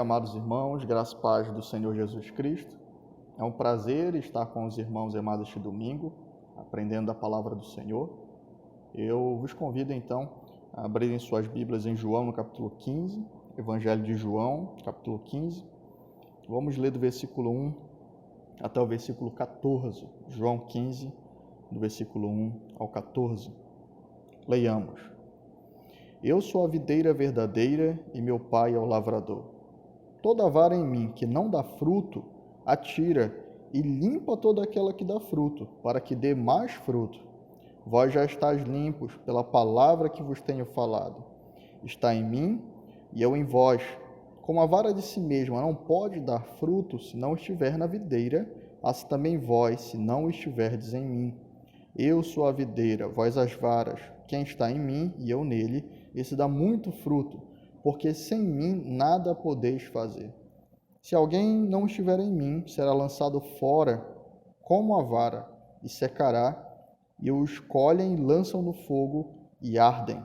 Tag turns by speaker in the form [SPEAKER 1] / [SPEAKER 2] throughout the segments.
[SPEAKER 1] amados irmãos, graça e paz do Senhor Jesus Cristo. É um prazer estar com os irmãos e amados este domingo, aprendendo a palavra do Senhor. Eu vos convido então a abrirem suas Bíblias em João, no capítulo 15, Evangelho de João, capítulo 15. Vamos ler do versículo 1 até o versículo 14. João 15, do versículo 1 ao 14. Leiamos. Eu sou a videira verdadeira e meu Pai é o lavrador. Toda vara em mim que não dá fruto, atira e limpa toda aquela que dá fruto, para que dê mais fruto. Vós já estáis limpos pela palavra que vos tenho falado. Está em mim e eu em vós. Como a vara de si mesma não pode dar fruto se não estiver na videira, assim também vós, se não estiverdes em mim. Eu sou a videira, vós as varas. Quem está em mim e eu nele, esse dá muito fruto, porque sem mim nada podeis fazer. Se alguém não estiver em mim, será lançado fora como a vara, e secará, e os colhem e lançam no fogo, e ardem.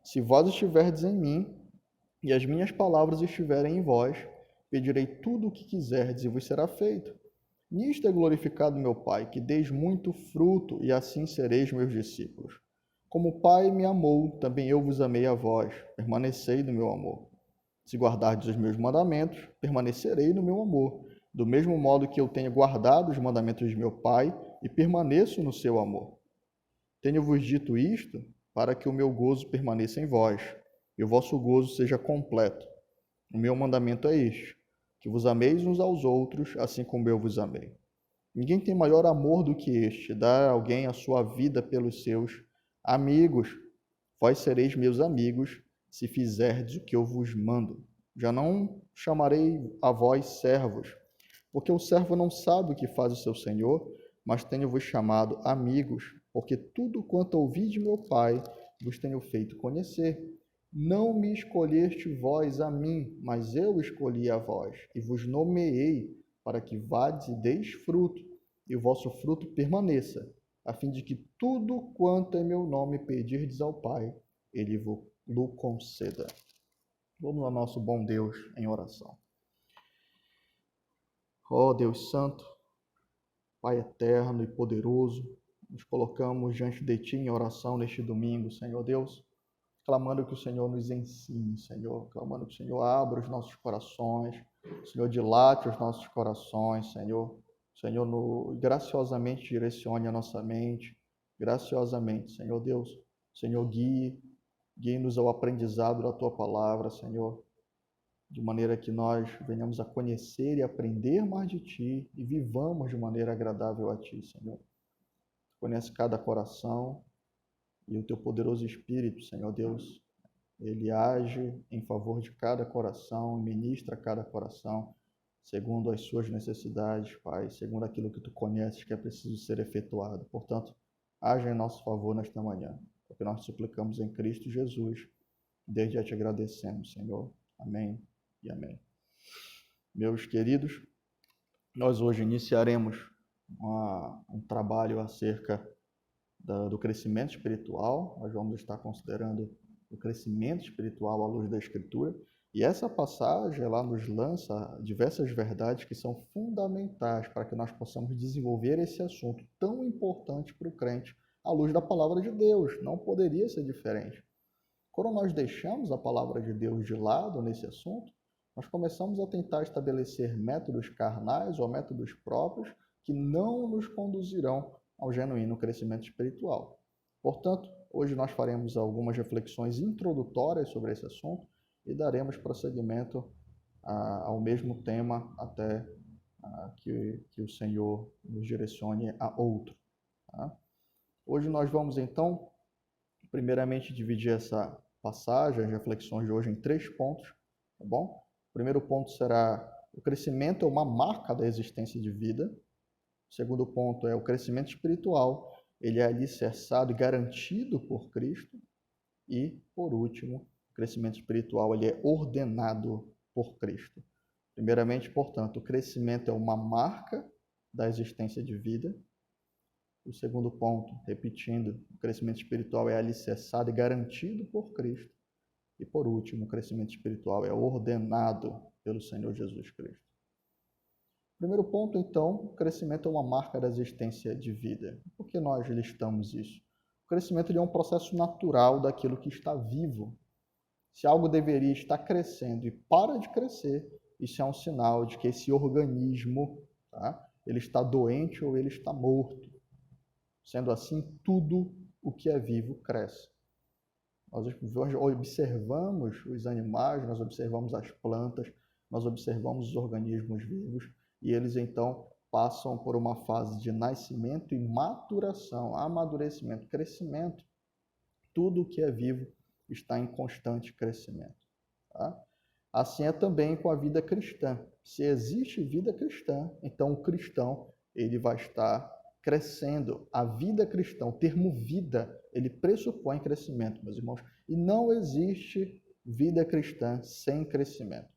[SPEAKER 1] Se vós estiverdes em mim, e as minhas palavras estiverem em vós, pedirei tudo o que quiserdes, e vos será feito. Nisto é glorificado meu Pai, que deis muito fruto, e assim sereis meus discípulos. Como o Pai me amou, também eu vos amei a vós. Permanecei no meu amor. Se guardardes os meus mandamentos, permanecerei no meu amor, do mesmo modo que eu tenho guardado os mandamentos de meu Pai e permaneço no seu amor. Tenho-vos dito isto para que o meu gozo permaneça em vós, e o vosso gozo seja completo. O meu mandamento é este, que vos ameis uns aos outros, assim como eu vos amei. Ninguém tem maior amor do que este, dar a alguém a sua vida pelos seus amigos. Vós sereis meus amigos, se fizerdes o que eu vos mando. Já não chamarei a vós servos, porque o servo não sabe o que faz o seu senhor, mas tenho-vos chamado amigos, porque tudo quanto ouvi de meu Pai vos tenho feito conhecer. Não me escolheste vós a mim, mas eu escolhi a vós, e vos nomeei para que vades e deis fruto, e o vosso fruto permaneça, a fim de que tudo quanto em meu nome pedirdes ao Pai, ele vos conceda. Vamos ao nosso bom Deus em oração. Ó Deus Santo, Pai eterno e poderoso, nos colocamos diante de Ti em oração neste domingo, Senhor Deus, clamando que o Senhor nos ensine, Senhor, clamando que o Senhor abra os nossos corações, o Senhor dilate os nossos corações, Senhor, o Senhor graciosamente direcione a nossa mente, graciosamente, Senhor Deus, o Senhor guie-nos ao aprendizado da Tua palavra, Senhor, de maneira que nós venhamos a conhecer e aprender mais de Ti e vivamos de maneira agradável a Ti, Senhor. Conhece cada coração, e o Teu poderoso Espírito, Senhor Deus, ele age em favor de cada coração, ministra cada coração, segundo as suas necessidades, Pai, segundo aquilo que Tu conheces que é preciso ser efetuado. Portanto, age em nosso favor nesta manhã, porque nós suplicamos em Cristo Jesus, desde já te agradecemos, Senhor. Amém e amém. Meus queridos, nós hoje iniciaremos um trabalho acerca do crescimento espiritual. Nós vamos estar considerando o crescimento espiritual à luz da Escritura. E essa passagem ela nos lança diversas verdades que são fundamentais para que nós possamos desenvolver esse assunto tão importante para o crente à luz da palavra de Deus. Não poderia ser diferente. Quando nós deixamos a palavra de Deus de lado nesse assunto, nós começamos a tentar estabelecer métodos carnais ou métodos próprios que não nos conduzirão ao genuíno crescimento espiritual. Portanto, hoje nós faremos algumas reflexões introdutórias sobre esse assunto e daremos prosseguimento ao mesmo tema até que o Senhor nos direcione a outro. Tá? Hoje nós vamos então, primeiramente, dividir essa passagem, as reflexões de hoje em 3 pontos, tá bom? O primeiro ponto será: o crescimento é uma marca da existência de vida. O segundo ponto é: o crescimento espiritual, ele é alicerçado e garantido por Cristo. E, por último, o crescimento espiritual, ele é ordenado por Cristo. Primeiramente, portanto, o crescimento é uma marca da existência de vida. O segundo ponto, repetindo, o crescimento espiritual é alicerçado e garantido por Cristo. E por último, o crescimento espiritual é ordenado pelo Senhor Jesus Cristo. Primeiro ponto, então, o crescimento é uma marca da existência de vida. Por que nós listamos isso? O crescimento é um processo natural daquilo que está vivo. Se algo deveria estar crescendo e para de crescer, isso é um sinal de que esse organismo, ele está doente ou ele está morto. Sendo assim, tudo o que é vivo cresce. Nós observamos os animais, nós observamos as plantas, nós observamos os organismos vivos e eles então passam por uma fase de nascimento e maturação, amadurecimento, crescimento. Tudo o que é vivo está em constante crescimento. Tá? Assim é também com a vida cristã. Se existe vida cristã, então o cristão ele vai estar crescendo. A vida cristã, o termo vida, ele pressupõe crescimento, meus irmãos. E não existe vida cristã sem crescimento.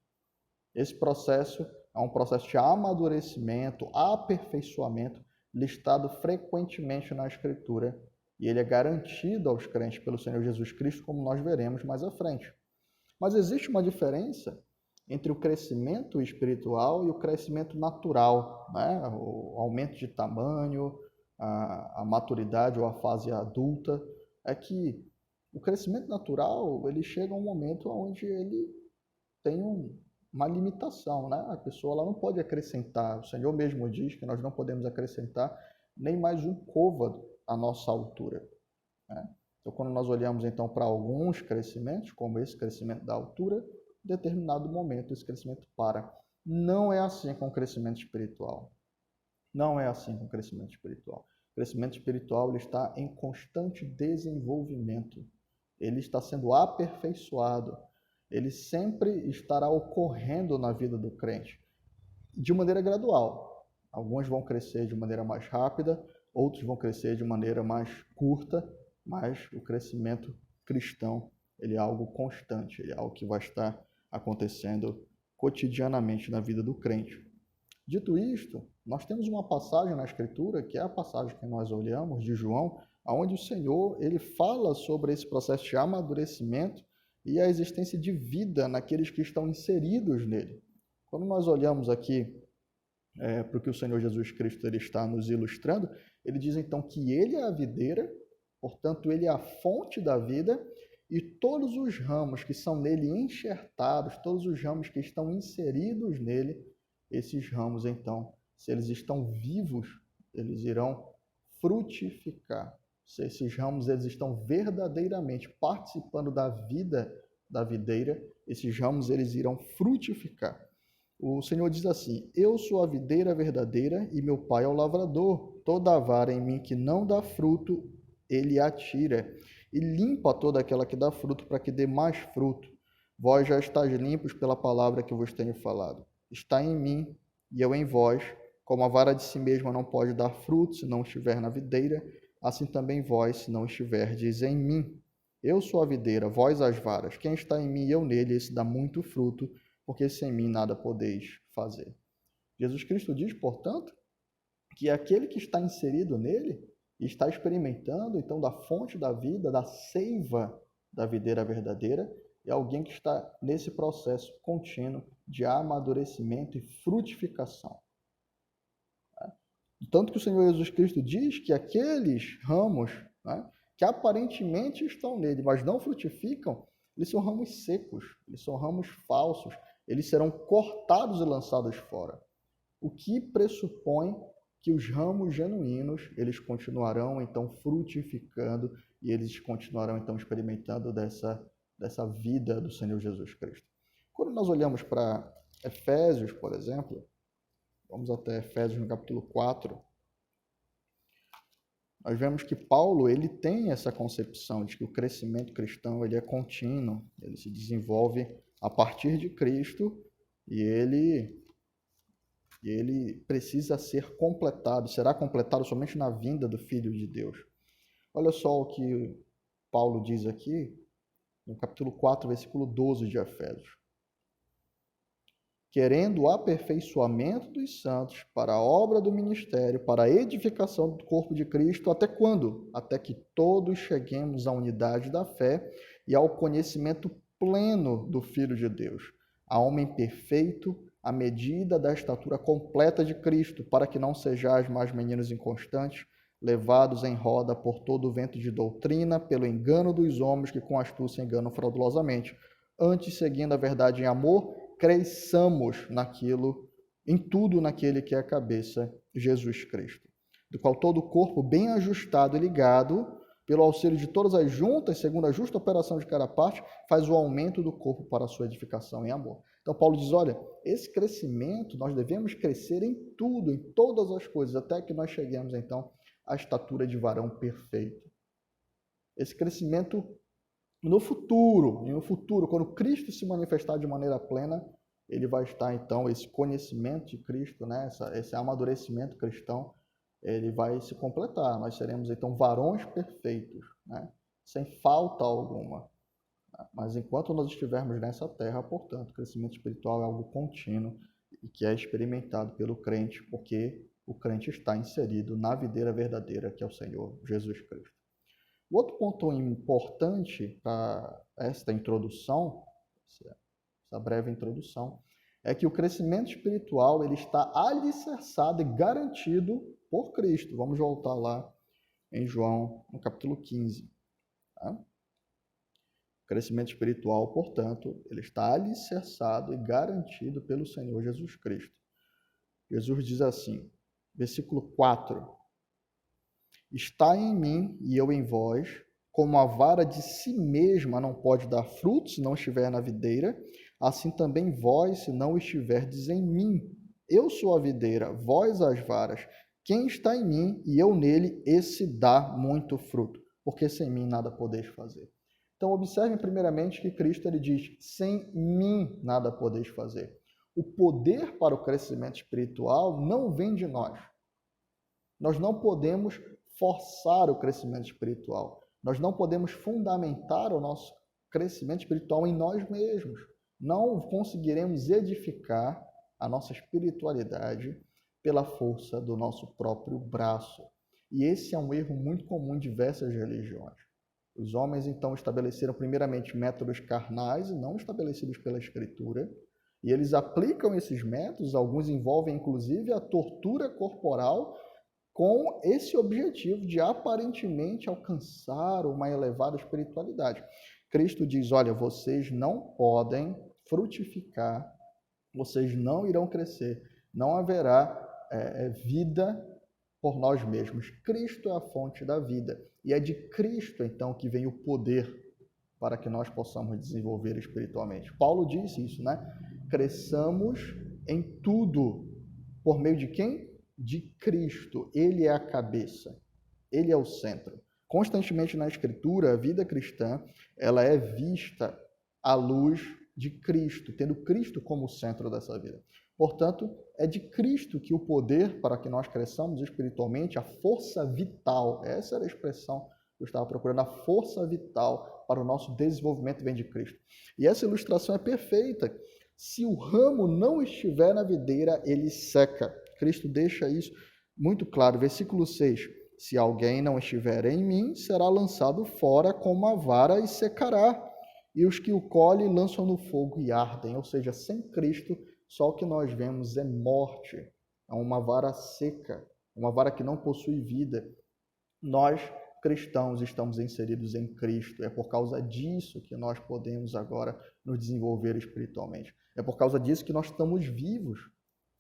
[SPEAKER 1] Esse processo é um processo de amadurecimento, aperfeiçoamento, listado frequentemente na Escritura. E ele é garantido aos crentes pelo Senhor Jesus Cristo, como nós veremos mais à frente. Mas existe uma diferença entre o crescimento espiritual e o crescimento natural, né? O aumento de tamanho, a maturidade ou a fase adulta. É que o crescimento natural, ele chega a um momento onde ele tem uma limitação, né? A pessoa ela não pode acrescentar, o Senhor mesmo diz que nós não podemos acrescentar nem mais um côvado à nossa altura, né? Então, quando nós olhamos então para alguns crescimentos, como esse crescimento da altura, em determinado momento esse crescimento para. Não é assim com o crescimento espiritual. Não é assim com o crescimento espiritual. O crescimento espiritual ele está em constante desenvolvimento. Ele está sendo aperfeiçoado. Ele sempre estará ocorrendo na vida do crente, de maneira gradual. Alguns vão crescer de maneira mais rápida, outros vão crescer de maneira mais curta, mas o crescimento cristão ele é algo constante, ele é algo que vai estar acontecendo cotidianamente na vida do crente. Dito isto, nós temos uma passagem na Escritura, que é a passagem que nós olhamos, de João, onde o Senhor ele fala sobre esse processo de amadurecimento e a existência de vida naqueles que estão inseridos nele. Quando nós olhamos aqui para o que o Senhor Jesus Cristo ele está nos ilustrando, ele diz então que ele é a videira, portanto ele é a fonte da vida, e todos os ramos que são nele enxertados, todos os ramos que estão inseridos nele, esses ramos então, se eles estão vivos, eles irão frutificar. Se esses ramos eles estão verdadeiramente participando da vida da videira, esses ramos eles irão frutificar. O Senhor diz assim: eu sou a videira verdadeira e meu pai é o lavrador. Toda a vara em mim que não dá fruto, ele a tira, e limpa toda aquela que dá fruto, para que dê mais fruto. Vós já estáis limpos pela palavra que vos tenho falado. Está em mim e eu em vós. Como a vara de si mesma não pode dar fruto se não estiver na videira, assim também vós, se não estiverdes em mim. Eu sou a videira, vós as varas. Quem está em mim e eu nele, esse dá muito fruto, porque sem mim nada podeis fazer. Jesus Cristo diz, portanto, que aquele que está inserido nele está experimentando, então, da fonte da vida, da seiva da videira verdadeira, é alguém que está nesse processo contínuo de amadurecimento e frutificação. Tanto que o Senhor Jesus Cristo diz que aqueles ramos, né, que aparentemente estão nele, mas não frutificam, eles são ramos secos, eles são ramos falsos, eles serão cortados e lançados fora. O que pressupõe que os ramos genuínos, eles continuarão então frutificando e eles continuarão então experimentando dessa vida do Senhor Jesus Cristo. Quando nós olhamos para Efésios, por exemplo, vamos até Efésios no capítulo 4, nós vemos que Paulo ele tem essa concepção de que o crescimento cristão ele é contínuo, ele se desenvolve a partir de Cristo e ele precisa ser completado, será completado somente na vinda do Filho de Deus. Olha só o que Paulo diz aqui, no capítulo 4, versículo 12 de Efésios. Querendo o aperfeiçoamento dos santos para a obra do ministério, para a edificação do corpo de Cristo, até quando? Até que todos cheguemos à unidade da fé e ao conhecimento pleno do Filho de Deus, a homem perfeito, à medida da estatura completa de Cristo, para que não sejais mais meninos inconstantes, levados em roda por todo o vento de doutrina, pelo engano dos homens que com astúcia enganam fraudulosamente. Antes, seguindo a verdade em amor, cresçamos em tudo naquele que é a cabeça, Jesus Cristo, do qual todo o corpo bem ajustado e ligado, pelo auxílio de todas as juntas, segundo a justa operação de cada parte, faz o aumento do corpo para a sua edificação em amor. Então Paulo diz, olha, esse crescimento, nós devemos crescer em tudo, em todas as coisas, até que nós cheguemos então à estatura de varão perfeito. Esse crescimento no futuro, quando Cristo se manifestar de maneira plena, ele vai estar então, esse conhecimento de Cristo, né, esse amadurecimento cristão, ele vai se completar. Nós seremos, então, varões perfeitos, né? Sem falta alguma. Mas enquanto nós estivermos nessa terra, portanto, o crescimento espiritual é algo contínuo e que é experimentado pelo crente, porque o crente está inserido na videira verdadeira, que é o Senhor Jesus Cristo. O outro ponto importante para esta introdução, essa breve introdução, é que o crescimento espiritual ele está alicerçado e garantido por Cristo. Vamos voltar lá em João, no capítulo 15. Tá? O crescimento espiritual, portanto, ele está alicerçado e garantido pelo Senhor Jesus Cristo. Jesus diz assim, versículo 4, está em mim e eu em vós, como a vara de si mesma não pode dar frutos se não estiver na videira, assim também vós, se não estiverdes em mim. Eu sou a videira, vós as varas. Quem está em mim e eu nele, esse dá muito fruto, porque sem mim nada podeis fazer. Então, observem primeiramente que Cristo ele diz, sem mim nada podeis fazer. O poder para o crescimento espiritual não vem de nós. Nós não podemos forçar o crescimento espiritual. Nós não podemos fundamentar o nosso crescimento espiritual em nós mesmos. Não conseguiremos edificar a nossa espiritualidade pela força do nosso próprio braço. E esse é um erro muito comum em diversas religiões. Os homens, então, estabeleceram primeiramente métodos carnais e não estabelecidos pela Escritura, e eles aplicam esses métodos, alguns envolvem inclusive a tortura corporal, com esse objetivo de aparentemente alcançar uma elevada espiritualidade. Cristo diz, olha, vocês não podem frutificar, vocês não irão crescer, não haverá vida por nós mesmos. Cristo é a fonte da vida. E é de Cristo, então, que vem o poder para que nós possamos desenvolver espiritualmente. Paulo disse isso, né? Cresçamos em tudo. Por meio de quem? De Cristo. Ele é a cabeça. Ele é o centro. Constantemente na Escritura, a vida cristã, ela é vista à luz de Cristo, tendo Cristo como centro dessa vida. Portanto, é de Cristo que o poder para que nós cresçamos espiritualmente, a força vital, essa era a expressão que eu estava procurando, a força vital para o nosso desenvolvimento vem de Cristo. E essa ilustração é perfeita. Se o ramo não estiver na videira, ele seca. Cristo deixa isso muito claro. Versículo 6. Se alguém não estiver em mim, será lançado fora com uma vara e secará. E os que o colhem lançam no fogo e ardem. Ou seja, sem Cristo, só o que nós vemos é morte. É uma vara seca, uma vara que não possui vida. Nós, cristãos, estamos inseridos em Cristo. É por causa disso que nós podemos agora nos desenvolver espiritualmente. É por causa disso que nós estamos vivos.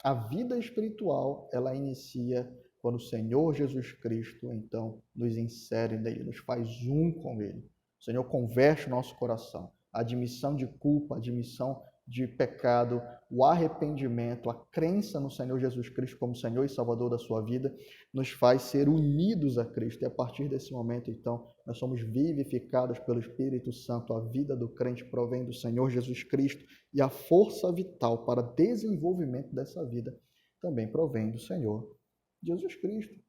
[SPEAKER 1] A vida espiritual, ela inicia quando o Senhor Jesus Cristo, então, nos insere nele, nos faz um com ele. O Senhor converte o nosso coração. A admissão de culpa, a admissão de pecado, o arrependimento, a crença no Senhor Jesus Cristo como Senhor e Salvador da sua vida, nos faz ser unidos a Cristo. E a partir desse momento, então, nós somos vivificados pelo Espírito Santo. A vida do crente provém do Senhor Jesus Cristo e a força vital para desenvolvimento dessa vida também provém do Senhor Jesus Cristo.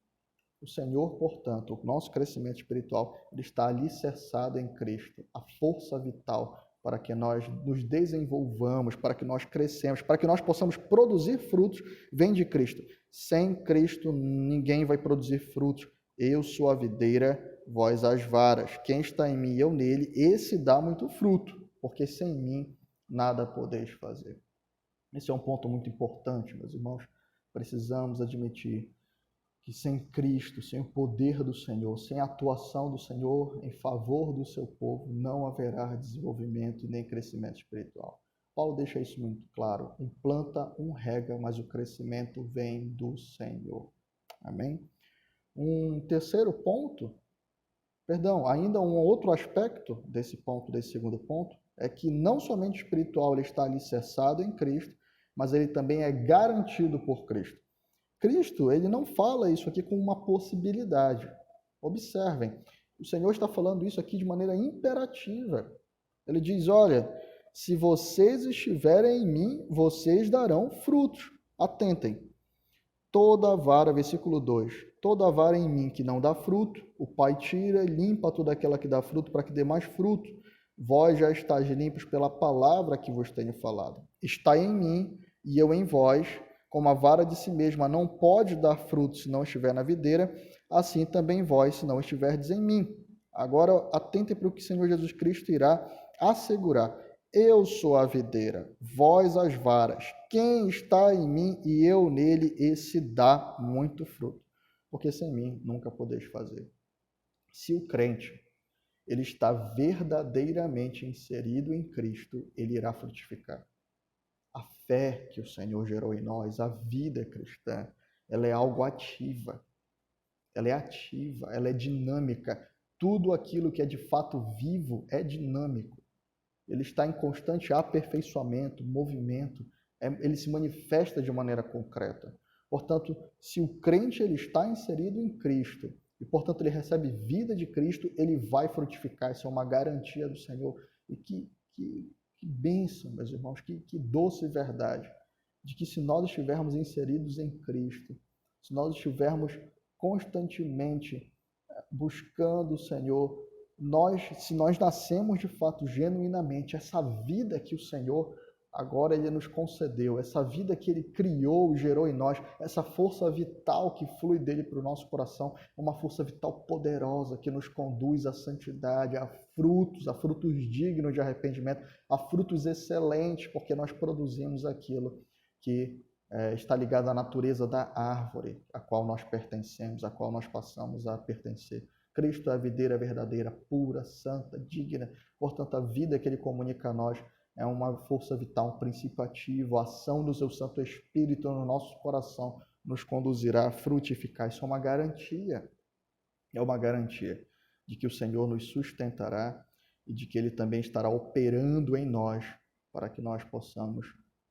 [SPEAKER 1] O Senhor, portanto, o nosso crescimento espiritual, ele está alicerçado em Cristo. A força vital para que nós nos desenvolvamos, para que nós crescemos, para que nós possamos produzir frutos, vem de Cristo. Sem Cristo, ninguém vai produzir frutos. Eu sou a videira, vós as varas. Quem está em mim e eu nele, esse dá muito fruto. porque sem mim nada podeis fazer. Esse é um ponto muito importante, meus irmãos. Precisamos admitir que sem Cristo, sem o poder do Senhor, sem a atuação do Senhor em favor do seu povo, não haverá desenvolvimento e nem crescimento espiritual. Paulo deixa isso muito claro. Um planta, um rega, mas o crescimento vem do Senhor. Amém? Um terceiro ponto, ainda um outro aspecto desse ponto, desse segundo ponto, é que não somente espiritual ele está alicerçado em Cristo, mas ele também é garantido por Cristo. Cristo, ele não fala isso aqui com uma possibilidade. Observem, o Senhor está falando isso aqui de maneira imperativa. Ele diz, olha, se vocês estiverem em mim, vocês darão frutos. Atentem. Toda vara, versículo 2, toda vara em mim que não dá fruto, o Pai tira e limpa toda aquela que dá fruto para que dê mais fruto. Vós já estáis limpos pela palavra que vos tenho falado. Está em mim e eu em vós, como a vara de si mesma não pode dar fruto se não estiver na videira, assim também vós, se não estiverdes em mim. Agora, atentem para o que o Senhor Jesus Cristo irá assegurar. Eu sou a videira, vós as varas. Quem está em mim e eu nele, esse dá muito fruto. Porque sem mim nunca podeis fazer. Se o crente ele está verdadeiramente inserido em Cristo, ele irá frutificar. A fé que o Senhor gerou em nós, a vida cristã, ela é algo ativa. Ela é ativa, ela é dinâmica. Tudo aquilo que é de fato vivo é dinâmico. Ele está em constante aperfeiçoamento, movimento. Ele se manifesta de maneira concreta. Portanto, se o crente ele está inserido em Cristo e, portanto, ele recebe vida de Cristo, ele vai frutificar. Isso é uma garantia do Senhor. E que bênção, meus irmãos, que doce verdade, de que se nós estivermos inseridos em Cristo, se nós estivermos constantemente buscando o Senhor, se nós nascemos de fato genuinamente, essa vida que o Senhor agora ele nos concedeu, essa vida que ele criou, gerou em nós, essa força vital que flui dele para o nosso coração, é uma força vital poderosa que nos conduz à santidade, a frutos dignos de arrependimento, a frutos excelentes, porque nós produzimos aquilo que está ligado à natureza da árvore a qual nós pertencemos, a qual nós passamos a pertencer. Cristo é a videira verdadeira, pura, santa, digna. Portanto, a vida que ele comunica a nós é uma força vital, um princípio ativo, a ação do seu Santo Espírito no nosso coração nos conduzirá a frutificar. Isso é uma garantia de que o Senhor nos sustentará e de que ele também estará operando em nós para que nós possamos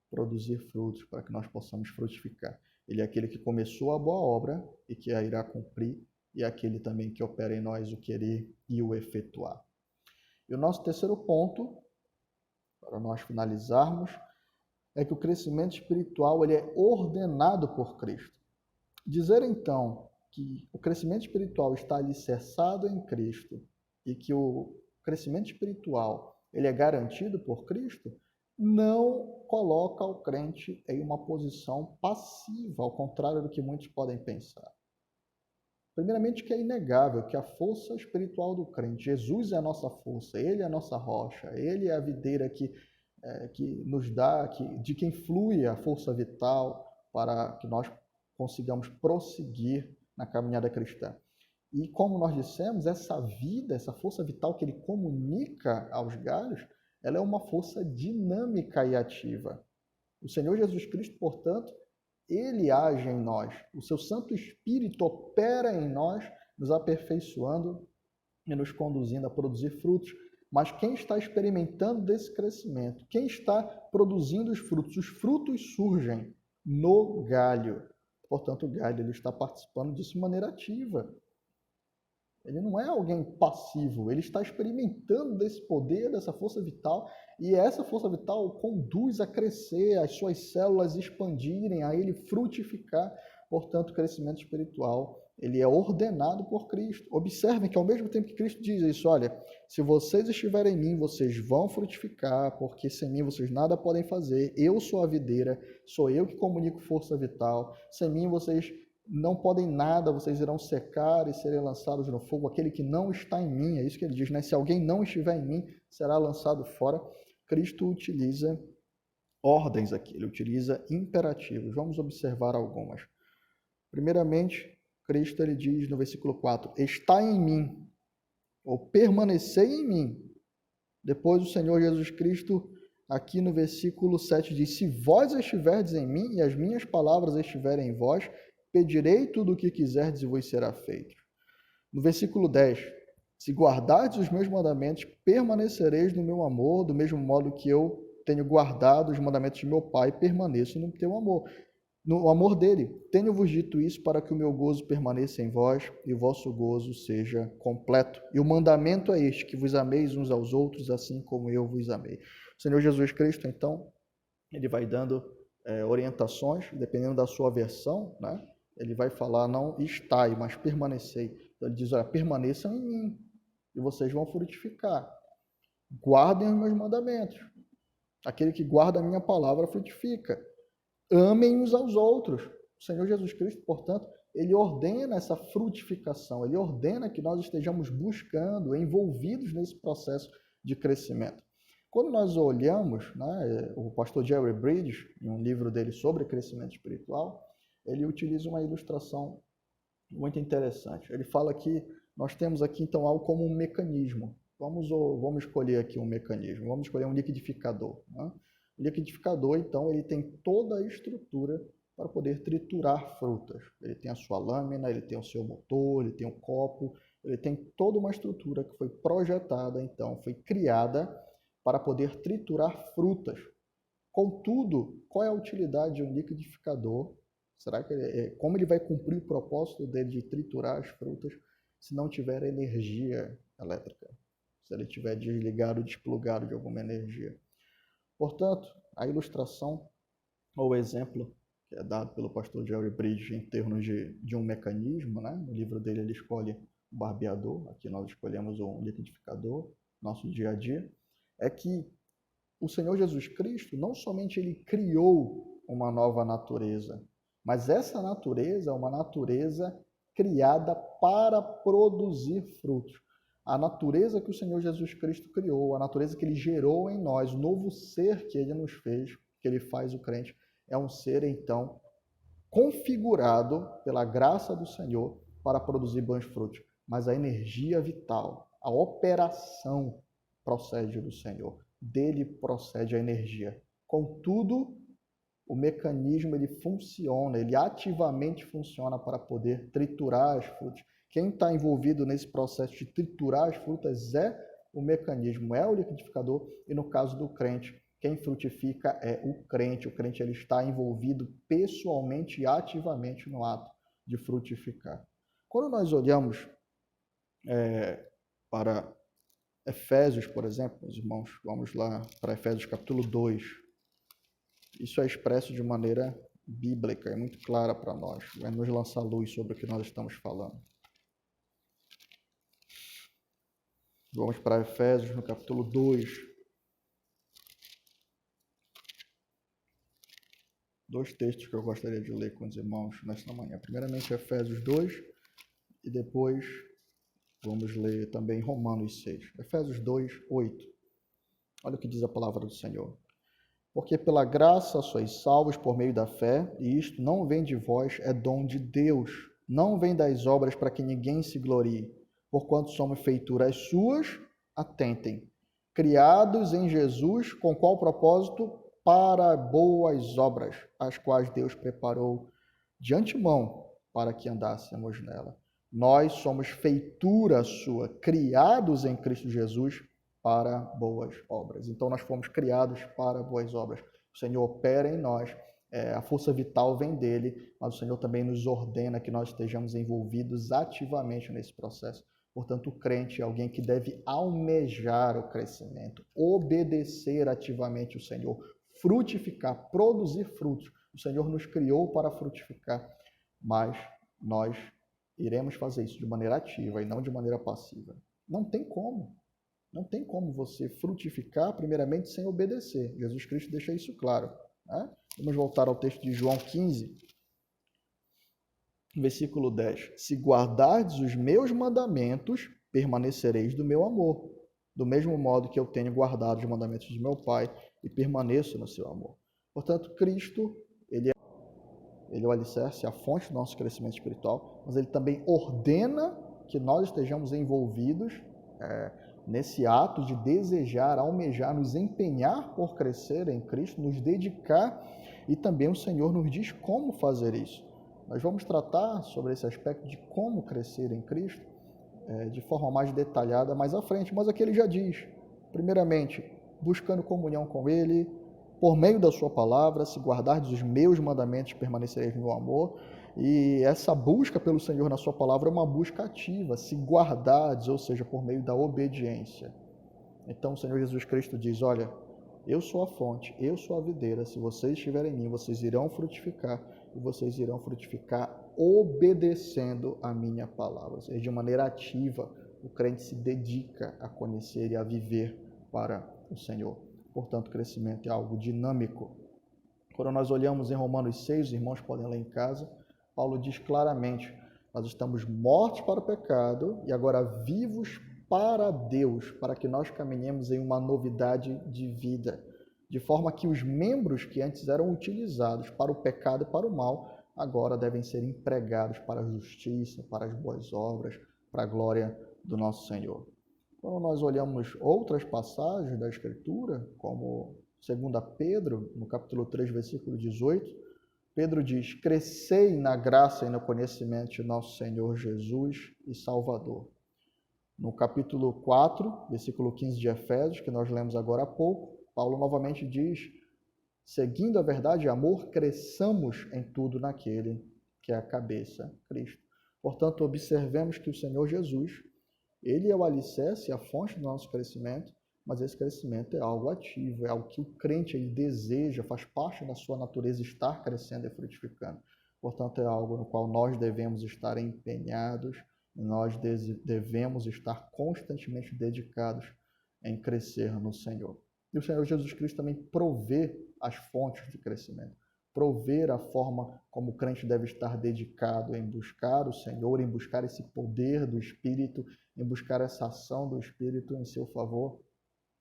[SPEAKER 1] produzir frutos, para que nós possamos frutificar. Ele é aquele que começou a boa obra e que a irá cumprir, e é aquele também que opera em nós o querer e o efetuar. E o nosso terceiro ponto, para nós finalizarmos, é que o crescimento espiritual ele é ordenado por Cristo. Dizer então que o crescimento espiritual está alicerçado em Cristo e que o crescimento espiritual ele é garantido por Cristo, não coloca o crente em uma posição passiva, ao contrário do que muitos podem pensar. Primeiramente que é inegável que a força espiritual do crente, Jesus é a nossa força, Ele é a nossa rocha, Ele é a videira que nos dá, de quem flui a força vital para que nós consigamos prosseguir na caminhada cristã. E como nós dissemos, essa vida, essa força vital que Ele comunica aos galhos, ela é uma força dinâmica e ativa. O Senhor Jesus Cristo, portanto, Ele age em nós. O seu Santo Espírito opera em nós, nos aperfeiçoando e nos conduzindo a produzir frutos. Mas quem está experimentando desse crescimento? Quem está produzindo os frutos surgem no galho. Portanto, o galho ele está participando disso de maneira ativa. Ele não é alguém passivo, ele está experimentando desse poder, dessa força vital, e essa força vital o conduz a crescer, as suas células expandirem, a ele frutificar. Portanto, o crescimento espiritual ele é ordenado por Cristo. Observem que ao mesmo tempo que Cristo diz isso, olha, se vocês estiverem em mim, vocês vão frutificar, porque sem mim vocês nada podem fazer. Eu sou a videira, sou eu que comunico força vital. Sem mim vocês não podem nada, vocês irão secar e serem lançados no fogo. Aquele que não está em mim, é isso que ele diz, né? Se alguém não estiver em mim, será lançado fora. Cristo utiliza ordens aqui, ele utiliza imperativos. Vamos observar algumas. Primeiramente, Cristo ele diz no versículo 4, está em mim, ou permanecei em mim. Depois o Senhor Jesus Cristo, aqui no versículo 7, diz, se vós estiverdes em mim e as minhas palavras estiverem em vós, pedirei tudo o que quiserdes e vos será feito. No versículo 10, se guardardes os meus mandamentos, permanecereis no meu amor, do mesmo modo que eu tenho guardado os mandamentos de meu Pai, permaneço no teu amor. No amor dele, tenho-vos dito isso para que o meu gozo permaneça em vós e o vosso gozo seja completo. E o mandamento é este, que vos ameis uns aos outros, assim como eu vos amei. O Senhor Jesus Cristo, então, ele vai dando orientações, dependendo da sua versão, né? Ele vai falar, não estai, mas permanecei. Então, ele diz, olha, permaneçam em mim e vocês vão frutificar. Guardem os meus mandamentos. Aquele que guarda a minha palavra frutifica. Amem uns aos outros. O Senhor Jesus Cristo, portanto, ele ordena essa frutificação, ele ordena que nós estejamos buscando, envolvidos nesse processo de crescimento. Quando nós olhamos, né, o pastor Jerry Bridges, em um livro dele sobre crescimento espiritual, ele utiliza uma ilustração muito interessante. Ele fala que nós temos aqui, então, algo como um mecanismo. Vamos escolher aqui um mecanismo, vamos escolher um liquidificador, né? O liquidificador, então, ele tem toda a estrutura para poder triturar frutas. Ele tem a sua lâmina, ele tem o seu motor, ele tem o copo, ele tem toda uma estrutura que foi projetada, então, foi criada para poder triturar frutas. Contudo, qual é a utilidade de um liquidificador? Será que como ele vai cumprir o propósito dele de triturar as frutas se não tiver energia elétrica? Se ele estiver desligado, desplugado de alguma energia? Portanto, a ilustração ou o exemplo que é dado pelo pastor Jerry Bridges em termos de um mecanismo, né? No livro dele ele escolhe o barbeador, aqui nós escolhemos um liquidificador, nosso dia a dia, é que o Senhor Jesus Cristo não somente ele criou uma nova natureza, mas essa natureza é uma natureza criada para produzir frutos. A natureza que o Senhor Jesus Cristo criou, a natureza que ele gerou em nós, o novo ser que ele nos fez, que ele faz o crente, é um ser, então, configurado pela graça do Senhor para produzir bons frutos. Mas a energia vital, a operação procede do Senhor. Dele procede a energia. Contudo, o mecanismo ele funciona, ele ativamente funciona para poder triturar as frutas. Quem está envolvido nesse processo de triturar as frutas é o mecanismo, é o liquidificador, e no caso do crente, quem frutifica é o crente ele está envolvido pessoalmente e ativamente no ato de frutificar. Quando nós olhamos para Efésios, por exemplo, meus irmãos, vamos lá para Efésios capítulo 2, isso é expresso de maneira bíblica, é muito clara para nós, vai nos lançar luz sobre o que nós estamos falando. Vamos para Efésios, no capítulo 2. Dois textos que eu gostaria de ler com os irmãos nesta manhã. Primeiramente, Efésios 2, e depois vamos ler também Romanos 6. Efésios 2, 8. Olha o que diz a palavra do Senhor. Porque pela graça sois salvos por meio da fé, e isto não vem de vós, é dom de Deus. Não vem das obras para que ninguém se glorie. Porquanto somos feituras suas, atentem, criados em Jesus, com qual propósito? Para boas obras, as quais Deus preparou de antemão para que andássemos nela. Nós somos feitura sua, criados em Cristo Jesus para boas obras. Então nós fomos criados para boas obras. O Senhor opera em nós, a força vital vem dele, mas o Senhor também nos ordena que nós estejamos envolvidos ativamente nesse processo. Portanto, o crente é alguém que deve almejar o crescimento, obedecer ativamente o Senhor, frutificar, produzir frutos. O Senhor nos criou para frutificar, mas nós iremos fazer isso de maneira ativa e não de maneira passiva. Não tem como. Não tem como você frutificar, primeiramente, sem obedecer. Jesus Cristo deixa isso claro, né? Vamos voltar ao texto de João 15, versículo 10. Se guardardes os meus mandamentos, permanecereis do meu amor, do mesmo modo que eu tenho guardado os mandamentos de meu Pai e permaneço no seu amor. Portanto, Cristo, ele é o alicerce, a fonte do nosso crescimento espiritual, mas ele também ordena que nós estejamos envolvidos nesse ato de desejar, almejar, nos empenhar por crescer em Cristo, nos dedicar, e também o Senhor nos diz como fazer isso. Nós vamos tratar sobre esse aspecto de como crescer em Cristo de forma mais detalhada mais à frente, mas aqui ele já diz, primeiramente, buscando comunhão com Ele, por meio da sua palavra, se guardardes os meus mandamentos, permanecereis no meu amor. E essa busca pelo Senhor na sua palavra é uma busca ativa, se guardardes, ou seja, por meio da obediência. Então o Senhor Jesus Cristo diz, olha, eu sou a fonte, eu sou a videira, se vocês estiverem em mim, vocês irão frutificar, e vocês irão frutificar obedecendo a minha palavra. Ou seja, de maneira ativa, o crente se dedica a conhecer e a viver para o Senhor. Portanto, o crescimento é algo dinâmico. Quando nós olhamos em Romanos 6, os irmãos podem ler em casa, Paulo diz claramente, nós estamos mortos para o pecado e agora vivos para Deus, para que nós caminhemos em uma novidade de vida, de forma que os membros que antes eram utilizados para o pecado e para o mal, agora devem ser empregados para a justiça, para as boas obras, para a glória do nosso Senhor. Quando nós olhamos outras passagens da Escritura, como 2 Pedro, no capítulo 3, versículo 18, Pedro diz, crescei na graça e no conhecimento de nosso Senhor Jesus e Salvador. No capítulo 4, versículo 15 de Efésios, que nós lemos agora há pouco, Paulo novamente diz, seguindo a verdade e amor, cresçamos em tudo naquele que é a cabeça, Cristo. Portanto, observemos que o Senhor Jesus, ele é o alicerce, a fonte do nosso crescimento, mas esse crescimento é algo ativo, é algo que o crente ele deseja, faz parte da sua natureza estar crescendo e frutificando. Portanto, é algo no qual nós devemos estar empenhados, nós devemos estar constantemente dedicados em crescer no Senhor. E o Senhor Jesus Cristo também provê as fontes de crescimento, prover a forma como o crente deve estar dedicado em buscar o Senhor, em buscar esse poder do Espírito, em buscar essa ação do Espírito em seu favor,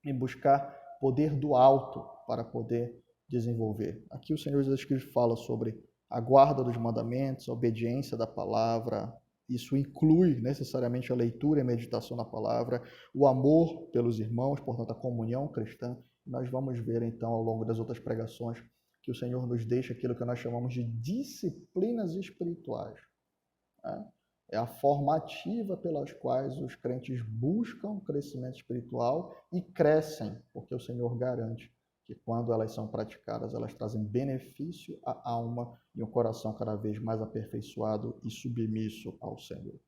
[SPEAKER 1] em buscar poder do alto para poder desenvolver. Aqui o Senhor Jesus Cristo fala sobre a guarda dos mandamentos, a obediência da palavra. Isso inclui necessariamente a leitura e a meditação na palavra, o amor pelos irmãos, portanto, a comunhão cristã. Nós vamos ver, então, ao longo das outras pregações, que o Senhor nos deixa aquilo que nós chamamos de disciplinas espirituais. É a forma ativa pelas quais os crentes buscam crescimento espiritual e crescem, porque o Senhor garante que quando elas são praticadas, elas trazem benefício à alma e um coração cada vez mais aperfeiçoado e submisso ao Senhor.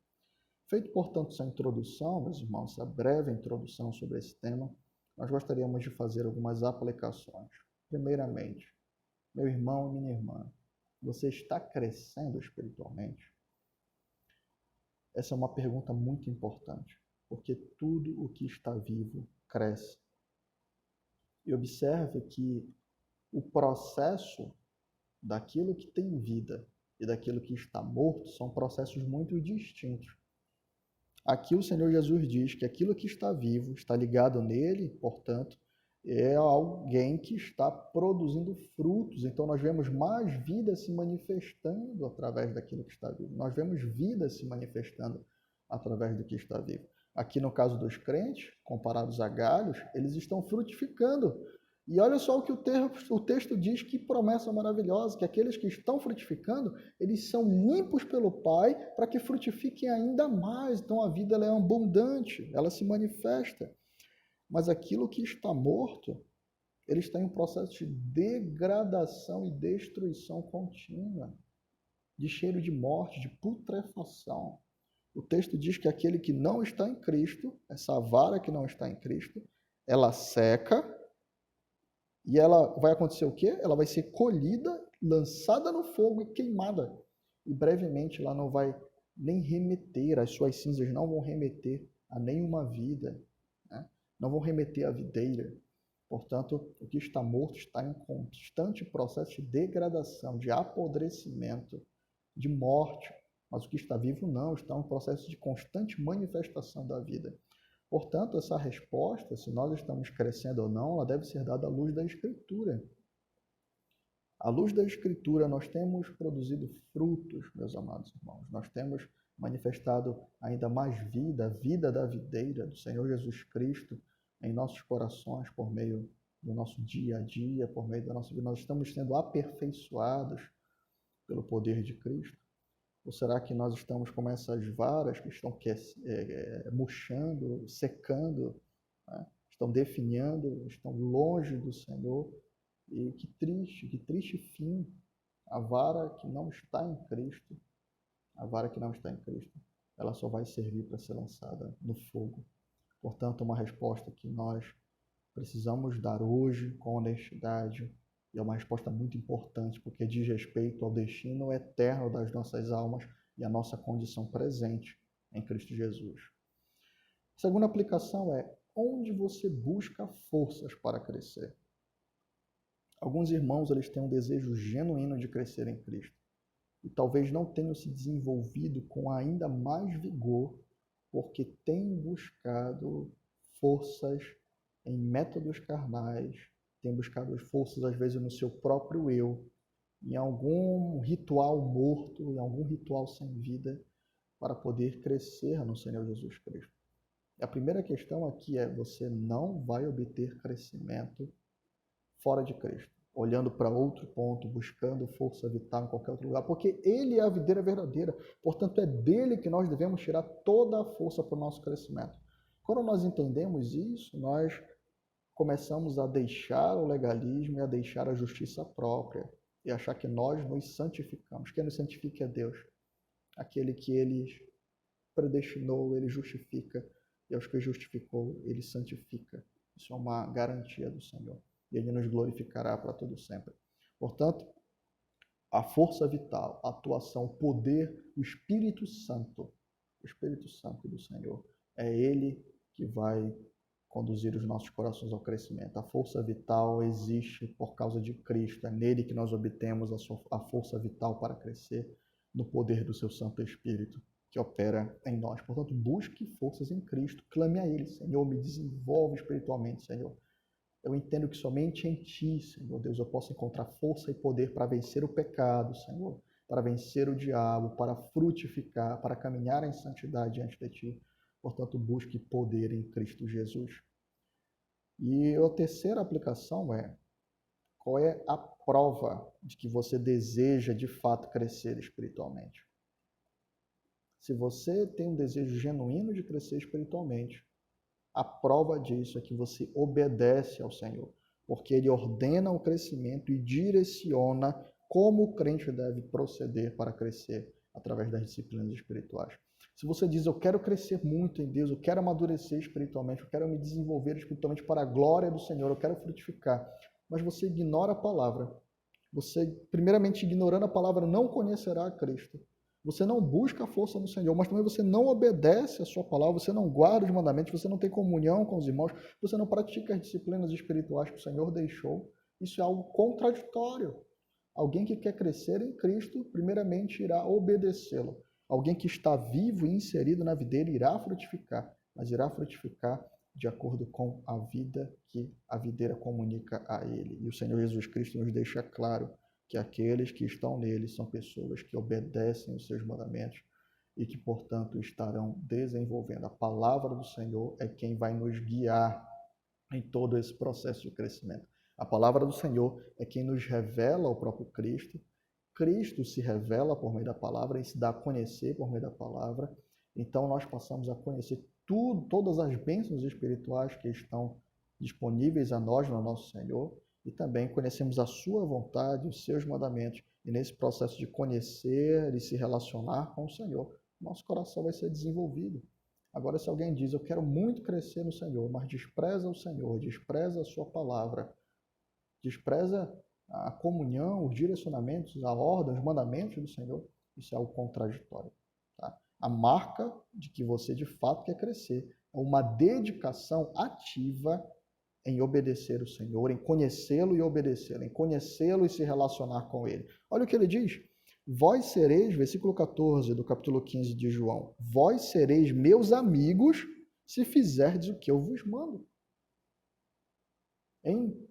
[SPEAKER 1] Feito, portanto, essa introdução, meus irmãos, essa breve introdução sobre esse tema, nós gostaríamos de fazer algumas aplicações. Primeiramente, meu irmão e minha irmã, você está crescendo espiritualmente? Essa é uma pergunta muito importante, porque tudo o que está vivo cresce. E observe que o processo daquilo que tem vida e daquilo que está morto são processos muito distintos. Aqui o Senhor Jesus diz que aquilo que está vivo está ligado nele, portanto, é alguém que está produzindo frutos. Então nós vemos mais vida se manifestando através daquilo que está vivo. Nós vemos vida se manifestando através do que está vivo. Aqui no caso dos crentes, comparados a galhos, eles estão frutificando. E olha só o que o texto diz, que promessa maravilhosa, que aqueles que estão frutificando, eles são limpos pelo Pai para que frutifiquem ainda mais. Então a vida ela é abundante, ela se manifesta. Mas aquilo que está morto, ele está em um processo de degradação e destruição contínua, de cheiro de morte, de putrefação. O texto diz que aquele que não está em Cristo, essa vara que não está em Cristo, ela seca e ela vai acontecer o quê? Ela vai ser colhida, lançada no fogo e queimada. E brevemente ela não vai nem remeter, as suas cinzas não vão remeter a nenhuma vida, né? Não vão remeter à videira. Portanto, o que está morto está em constante processo de degradação, de apodrecimento, de morte. Mas o que está vivo não, está em um processo de constante manifestação da vida. Portanto, essa resposta, se nós estamos crescendo ou não, ela deve ser dada à luz da Escritura. À luz da Escritura, nós temos produzido frutos, meus amados irmãos. Nós temos manifestado ainda mais vida, a vida da videira do Senhor Jesus Cristo em nossos corações por meio do nosso dia a dia, por meio da nossa vida. Nós estamos sendo aperfeiçoados pelo poder de Cristo. Ou será que nós estamos como essas varas que estão murchando, secando, né? Estão definhando, estão longe do Senhor? E que triste fim, a vara que não está em Cristo, a vara que não está em Cristo, ela só vai servir para ser lançada no fogo. Portanto, uma resposta que nós precisamos dar hoje com honestidade, e é uma resposta muito importante, porque diz respeito ao destino eterno das nossas almas e a nossa condição presente em Cristo Jesus. A segunda aplicação é: onde você busca forças para crescer? Alguns irmãos, eles têm um desejo genuíno de crescer em Cristo e talvez não tenham se desenvolvido com ainda mais vigor porque têm buscado forças em métodos carnais, têm buscado forças às vezes no seu próprio eu, em algum ritual morto, em algum ritual sem vida, para poder crescer no Senhor Jesus Cristo. A primeira questão aqui é: você não vai obter crescimento fora de Cristo, olhando para outro ponto, buscando força vital em qualquer outro lugar, porque Ele é a videira verdadeira, portanto é dele que nós devemos tirar toda a força para o nosso crescimento. Quando nós entendemos isso, nós começamos a deixar o legalismo e a deixar a justiça própria e achar que nós nos santificamos. Quem nos santifica é Deus, aquele que Ele predestinou, Ele justifica, e aos que justificou, Ele santifica. Isso é uma garantia do Senhor. E Ele nos glorificará para todo sempre. Portanto, a força vital, a atuação, o poder, o Espírito Santo do Senhor, é Ele que vai conduzir os nossos corações ao crescimento. A força vital existe por causa de Cristo. É nele que nós obtemos a força vital para crescer, no poder do seu Santo Espírito que opera em nós. Portanto, busque forças em Cristo. Clame a Ele: Senhor, me desenvolve espiritualmente, Senhor. Eu entendo que somente em Ti, Senhor Deus, eu posso encontrar força e poder para vencer o pecado, Senhor, para vencer o diabo, para frutificar, para caminhar em santidade diante de Ti. Portanto, busque poder em Cristo Jesus. E a terceira aplicação é: qual é a prova de que você deseja de fato crescer espiritualmente? Se você tem um desejo genuíno de crescer espiritualmente, a prova disso é que você obedece ao Senhor, porque Ele ordena o crescimento e direciona como o crente deve proceder para crescer através das disciplinas espirituais. Se você diz: eu quero crescer muito em Deus, eu quero amadurecer espiritualmente, eu quero me desenvolver espiritualmente para a glória do Senhor, eu quero frutificar, mas você ignora a palavra, você, primeiramente, ignorando a palavra, não conhecerá a Cristo. Você não busca a força no Senhor, mas também você não obedece a sua palavra, você não guarda os mandamentos, você não tem comunhão com os irmãos, você não pratica as disciplinas espirituais que o Senhor deixou. Isso é algo contraditório. Alguém que quer crescer em Cristo, primeiramente irá obedecê-lo. Alguém que está vivo e inserido na videira irá frutificar, mas irá frutificar de acordo com a vida que a videira comunica a ele. E o Senhor Jesus Cristo nos deixa claro que aqueles que estão nele são pessoas que obedecem os seus mandamentos e que, portanto, estarão desenvolvendo. A palavra do Senhor é quem vai nos guiar em todo esse processo de crescimento. A palavra do Senhor é quem nos revela o próprio Cristo. Cristo se revela por meio da palavra e se dá a conhecer por meio da palavra. Então, nós passamos a conhecer todas as bênçãos espirituais que estão disponíveis a nós no nosso Senhor. E também conhecemos a sua vontade, os seus mandamentos. E nesse processo de conhecer e se relacionar com o Senhor, nosso coração vai ser desenvolvido. Agora, se alguém diz: eu quero muito crescer no Senhor, mas despreza o Senhor, despreza a sua palavra, despreza a comunhão, os direcionamentos, a ordem, os mandamentos do Senhor, isso é algo contraditório. Tá? A marca de que você de fato quer crescer é uma dedicação ativa em obedecer o Senhor, em conhecê-lo e obedecê-lo, em conhecê-lo e se relacionar com ele. Olha o que ele diz: vós sereis, versículo 14 do capítulo 15 de João, vós sereis meus amigos se fizerdes o que eu vos mando. Em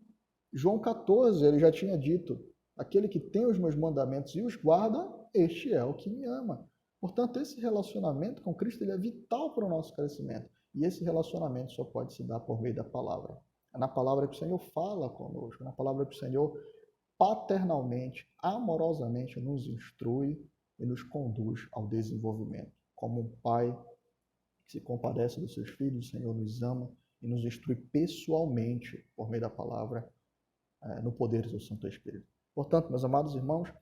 [SPEAKER 1] João 14, ele já tinha dito, aquele que tem os meus mandamentos e os guarda, este é o que me ama. Portanto, esse relacionamento com Cristo ele é vital para o nosso crescimento. E esse relacionamento só pode se dar por meio da palavra. É na palavra que o Senhor fala conosco, é na palavra que o Senhor paternalmente, amorosamente nos instrui e nos conduz ao desenvolvimento. Como um pai que se compadece dos seus filhos, o Senhor nos ama e nos instrui pessoalmente por meio da palavra, no poder do Santo Espírito. Portanto, meus amados irmãos,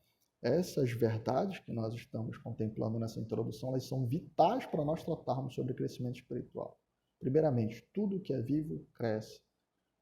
[SPEAKER 1] essas verdades que nós estamos contemplando nessa introdução, elas são vitais para nós tratarmos sobre crescimento espiritual. Primeiramente, tudo que é vivo cresce.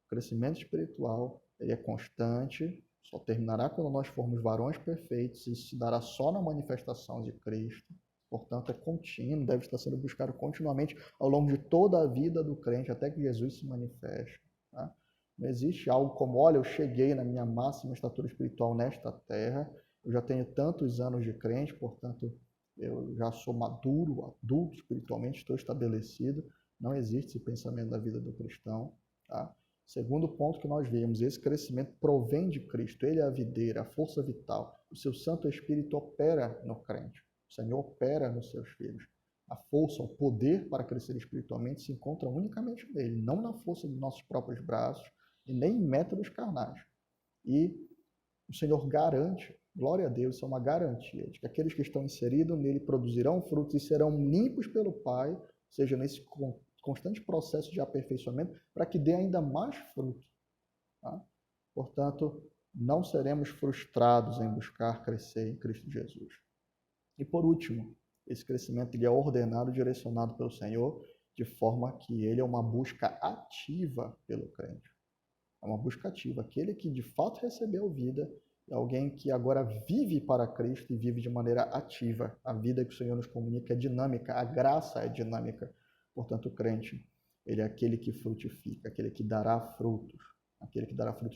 [SPEAKER 1] O crescimento espiritual ele é constante, só terminará quando nós formos varões perfeitos, e isso se dará só na manifestação de Cristo. Portanto, é contínuo, deve estar sendo buscado continuamente ao longo de toda a vida do crente, até que Jesus se manifeste. Tá? Não existe algo como, olha, eu cheguei na minha máxima estatura espiritual nesta terra, eu já tenho tantos anos de crente, portanto, eu já sou maduro, adulto espiritualmente, estou estabelecido. Não existe esse pensamento da vida do cristão. Tá? Segundo ponto que nós vemos, esse crescimento provém de Cristo. Ele é a videira, a força vital. O seu Santo Espírito opera no crente. O Senhor opera nos seus filhos. A força, o poder para crescer espiritualmente se encontra unicamente nele, não na força dos nossos próprios braços e nem em métodos carnais. E o Senhor garante, glória a Deus, isso é uma garantia, de que aqueles que estão inseridos nele produzirão frutos e serão limpos pelo Pai, seja nesse constante processo de aperfeiçoamento, para que dê ainda mais fruto. Tá? Portanto, não seremos frustrados em buscar crescer em Cristo Jesus. E por último, esse crescimento ele é ordenado e direcionado pelo Senhor, de forma que ele é uma busca ativa pelo crente. É uma busca ativa. Aquele que de fato recebeu vida é alguém que agora vive para Cristo e vive de maneira ativa. A vida que o Senhor nos comunica é dinâmica, a graça é dinâmica. Portanto, o crente, ele é aquele que frutifica, aquele que dará frutos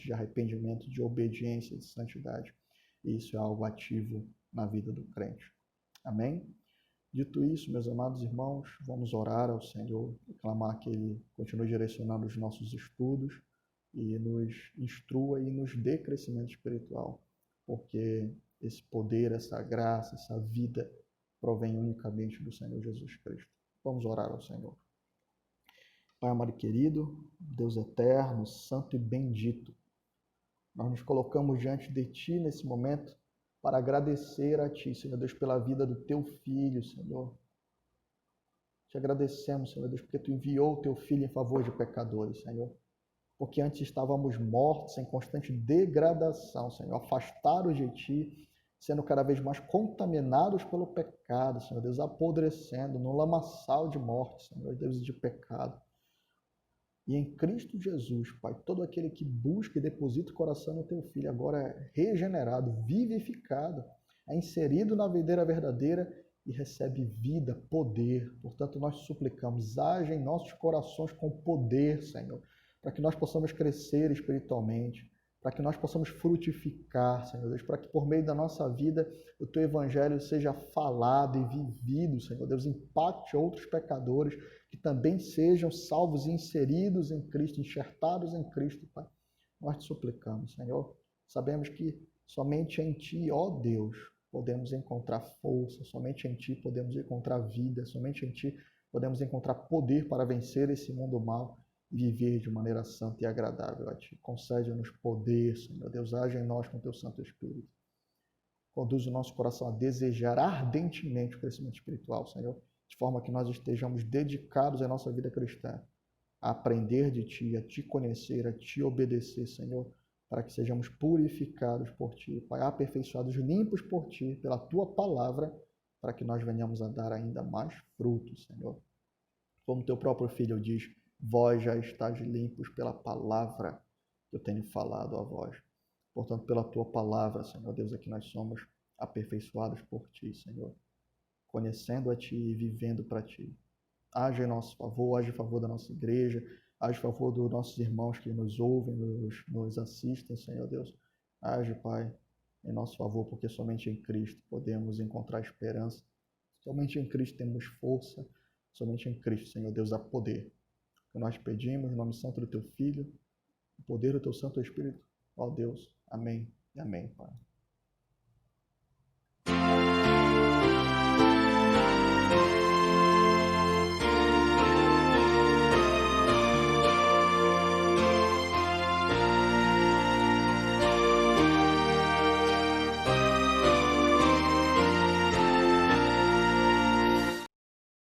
[SPEAKER 1] de arrependimento, de obediência, de santidade. E isso é algo ativo na vida do crente. Amém? Dito isso, meus amados irmãos, vamos orar ao Senhor e clamar que Ele continue direcionando os nossos estudos e nos instrua e nos dê crescimento espiritual, porque esse poder, essa graça, essa vida provém unicamente do Senhor Jesus Cristo. Vamos orar ao Senhor. Pai amado e querido, Deus eterno, santo e bendito, nós nos colocamos diante de Ti nesse momento para agradecer a Ti, Senhor Deus, pela vida do Teu Filho, Senhor. Te agradecemos, Senhor Deus, porque Tu enviou o Teu Filho em favor de pecadores, Senhor. Porque antes estávamos mortos em constante degradação, Senhor, afastados de Ti, sendo cada vez mais contaminados pelo pecado, Senhor Deus, apodrecendo no lamaçal de morte, Senhor Deus, de pecado. E em Cristo Jesus, Pai, todo aquele que busca e deposita o coração no Teu Filho agora é regenerado, vivificado, é inserido na videira verdadeira e recebe vida, poder. Portanto, nós suplicamos, haja em nossos corações com poder, Senhor, para que nós possamos crescer espiritualmente, para que nós possamos frutificar, Senhor Deus, para que por meio da nossa vida o Teu Evangelho seja falado e vivido, Senhor Deus, impacte outros pecadores que também sejam salvos e inseridos em Cristo, enxertados em Cristo, Pai. Nós te suplicamos, Senhor. Sabemos que somente em Ti, ó Deus, podemos encontrar força, somente em Ti podemos encontrar vida, somente em Ti podemos encontrar poder para vencer esse mundo mal e viver de maneira santa e agradável a Ti. Concede-nos poder, Senhor Deus, age em nós com Teu Santo Espírito. Conduz o nosso coração a desejar ardentemente o crescimento espiritual, Senhor, de forma que nós estejamos dedicados à nossa vida cristã, a aprender de Ti, a Te conhecer, a Te obedecer, Senhor, para que sejamos purificados por Ti, Pai, aperfeiçoados, limpos por Ti, pela Tua palavra, para que nós venhamos a dar ainda mais frutos, Senhor. Como Teu próprio Filho diz, vós já estáis limpos pela palavra que eu tenho falado a vós. Portanto, pela Tua palavra, Senhor Deus, é que nós somos aperfeiçoados por Ti, Senhor, conhecendo a Ti e vivendo para Ti. Age em nosso favor, age em favor da nossa igreja, age em favor dos nossos irmãos que nos ouvem, nos assistem, Senhor Deus. Age, Pai, em nosso favor, porque somente em Cristo podemos encontrar esperança. Somente em Cristo temos força Somente em Cristo, Senhor Deus, há poder. Que nós pedimos, no nome santo do Teu Filho, o poder do Teu Santo Espírito. Ó Deus, amém e amém, Pai.